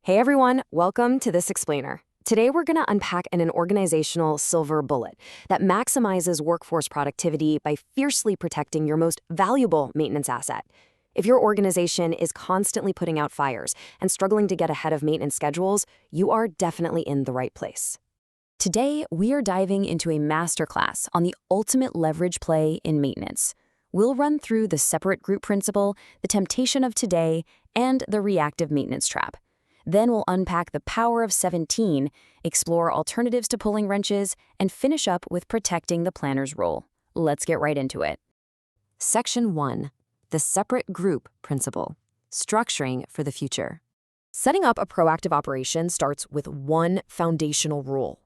Hey everyone, welcome to This Explainer. Today we're going to unpack an organizational silver bullet that maximizes workforce productivity by fiercely protecting your most valuable maintenance asset. If your organization is constantly putting out fires and struggling to get ahead of maintenance schedules, you are definitely in the right place. Today, we are diving into a masterclass on the ultimate leverage play in maintenance. We'll run through the separate group principle, the temptation of today, and the reactive maintenance trap. Then we'll unpack the power of 17, explore alternatives to pulling wrenches, and finish up with protecting the planner's role. Let's get right into it. Section 1. The separate group principle. Structuring for the future. Setting up a proactive operation starts with one foundational rule.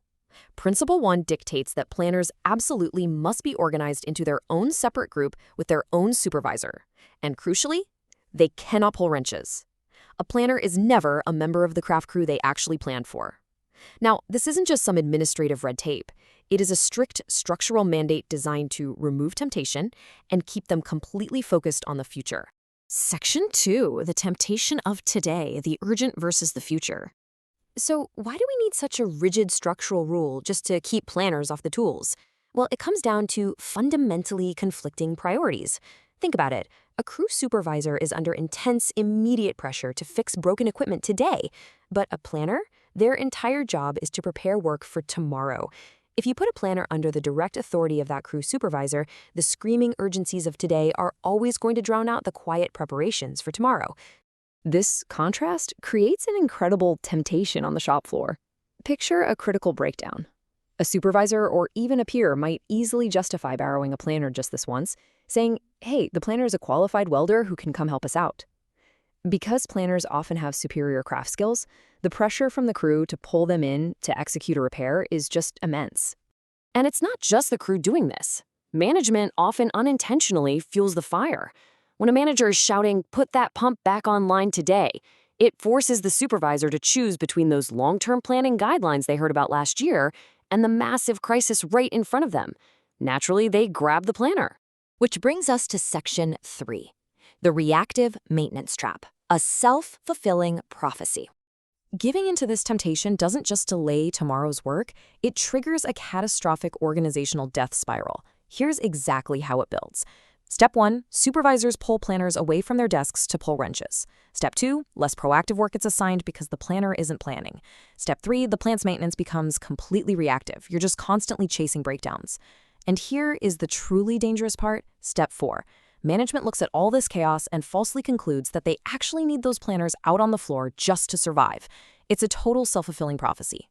Principle 1 dictates that planners absolutely must be organized into their own separate group with their own supervisor. And crucially, they cannot pull wrenches. A planner is never a member of the craft crew they actually planned for. Now, this isn't just some administrative red tape. It is a strict structural mandate designed to remove temptation and keep them completely focused on the future. Section 2, the temptation of today, the urgent versus the future. So why do we need such a rigid structural rule just to keep planners off the tools? Well, it comes down to fundamentally conflicting priorities. Think about it. A crew supervisor is under intense, immediate pressure to fix broken equipment today, but a planner, their entire job is to prepare work for tomorrow. If you put a planner under the direct authority of that crew supervisor, the screaming urgencies of today are always going to drown out the quiet preparations for tomorrow. This contrast creates an incredible temptation on the shop floor. Picture a critical breakdown. A supervisor or even a peer might easily justify borrowing a planner just this once, saying, hey, the planner is a qualified welder who can come help us out. Because planners often have superior craft skills, the pressure from the crew to pull them in to execute a repair is just immense. And it's not just the crew doing this. Management often unintentionally fuels the fire. When a manager is shouting, put that pump back online today, it forces the supervisor to choose between those long-term planning guidelines they heard about last year and the massive crisis right in front of them. Naturally, they grab the planner. Which brings us to Section 3, the reactive maintenance trap, a self-fulfilling prophecy. Giving into this temptation doesn't just delay tomorrow's work, it triggers a catastrophic organizational death spiral. Here's exactly how it builds. Step 1, supervisors pull planners away from their desks to pull wrenches. Step 2, less proactive work gets assigned because the planner isn't planning. Step 3, the plant's maintenance becomes completely reactive. You're just constantly chasing breakdowns. And here is the truly dangerous part, Step 4. Management looks at all this chaos and falsely concludes that they actually need those planners out on the floor just to survive. It's a total self-fulfilling prophecy.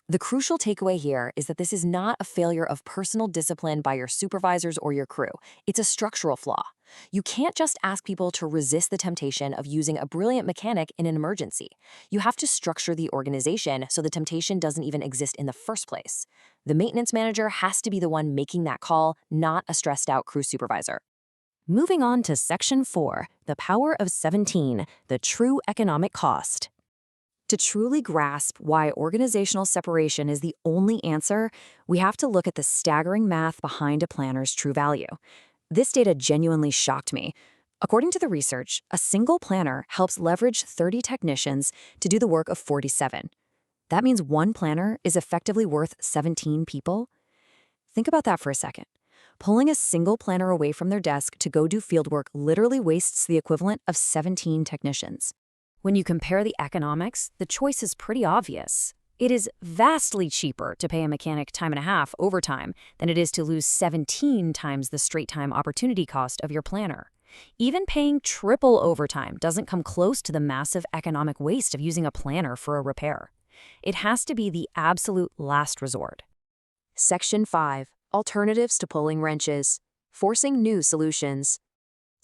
The crucial takeaway here is that this is not a failure of personal discipline by your supervisors or your crew. It's a structural flaw. You can't just ask people to resist the temptation of using a brilliant mechanic in an emergency. You have to structure the organization so the temptation doesn't even exist in the first place. The maintenance manager has to be the one making that call, not a stressed-out crew supervisor. Moving on to Section 4, the power of 17, the true economic cost. To truly grasp why organizational separation is the only answer, we have to look at the staggering math behind a planner's true value. This data genuinely shocked me. According to the research, a single planner helps leverage 30 technicians to do the work of 47. That means one planner is effectively worth 17 people. Think about that for a second. Pulling a single planner away from their desk to go do fieldwork literally wastes the equivalent of 17 technicians. When you compare the economics, the choice is pretty obvious. It is vastly cheaper to pay a mechanic time and a half overtime than it is to lose 17 times the straight-time opportunity cost of your planner. Even paying triple overtime doesn't come close to the massive economic waste of using a planner for a repair. It has to be the absolute last resort. Section 5. Alternatives to pulling wrenches. Forcing new solutions.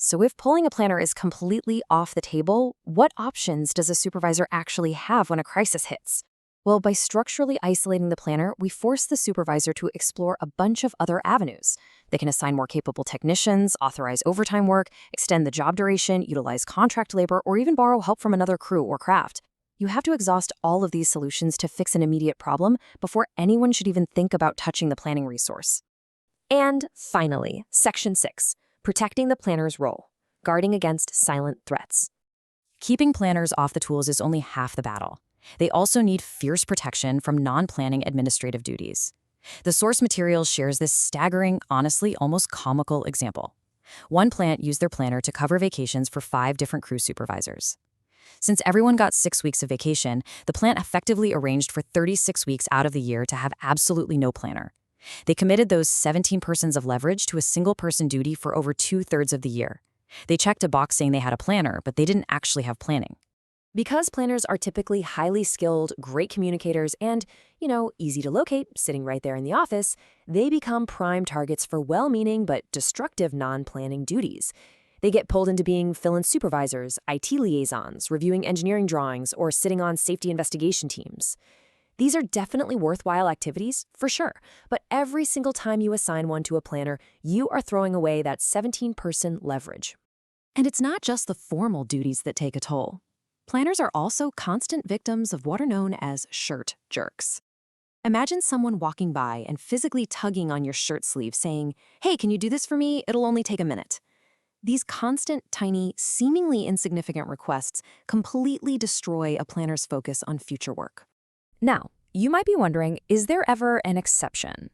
So if pulling a planner is completely off the table, what options does a supervisor actually have when a crisis hits? Well, by structurally isolating the planner, we force the supervisor to explore a bunch of other avenues. They can assign more capable technicians, authorize overtime work, extend the job duration, utilize contract labor, or even borrow help from another crew or craft. You have to exhaust all of these solutions to fix an immediate problem before anyone should even think about touching the planning resource. And finally, Section 6. Protecting the planner's role, guarding against silent threats. Keeping planners off the tools is only half the battle. They also need fierce protection from non-planning administrative duties. The source material shares this staggering, honestly almost comical example. One plant used their planner to cover vacations for 5 different crew supervisors. Since everyone got 6 weeks of vacation, the plant effectively arranged for 36 weeks out of the year to have absolutely no planner. They committed those 17 persons of leverage to a single-person duty for over 2/3 of the year. They checked a box saying they had a planner, but they didn't actually have planning. Because planners are typically highly skilled, great communicators, and, easy to locate, sitting right there in the office, they become prime targets for well-meaning but destructive non-planning duties. They get pulled into being fill-in supervisors, IT liaisons, reviewing engineering drawings, or sitting on safety investigation teams. These are definitely worthwhile activities, for sure, but every single time you assign one to a planner, you are throwing away that 17-person leverage. And it's not just the formal duties that take a toll. Planners are also constant victims of what are known as shirt jerks. Imagine someone walking by and physically tugging on your shirt sleeve saying, "Hey, can you do this for me? It'll only take a minute." These constant, tiny, seemingly insignificant requests completely destroy a planner's focus on future work. Now, you might be wondering, is there ever an exception?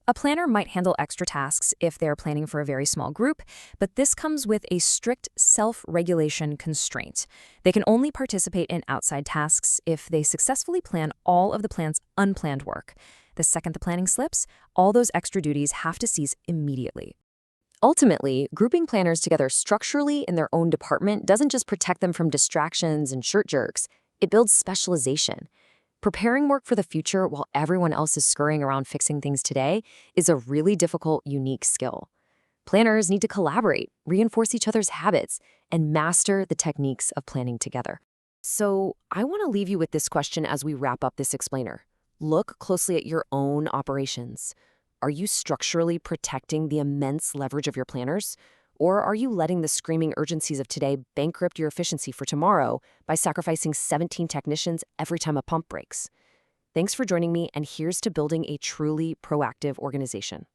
A planner might handle extra tasks if they're planning for a very small group, but this comes with a strict self-regulation constraint. They can only participate in outside tasks if they successfully plan all of the plant's unplanned work. The second the planning slips, all those extra duties have to cease immediately. Ultimately, grouping planners together structurally in their own department doesn't just protect them from distractions and shirt jerks, it builds specialization. Preparing work for the future while everyone else is scurrying around fixing things today is a really difficult, unique skill. Planners need to collaborate, reinforce each other's habits, and master the techniques of planning together. So I want to leave you with this question as we wrap up this explainer. Look closely at your own operations. Are you structurally protecting the immense leverage of your planners? Or are you letting the screaming urgencies of today bankrupt your efficiency for tomorrow by sacrificing 17 technicians every time a pump breaks? Thanks for joining me, and here's to building a truly proactive organization.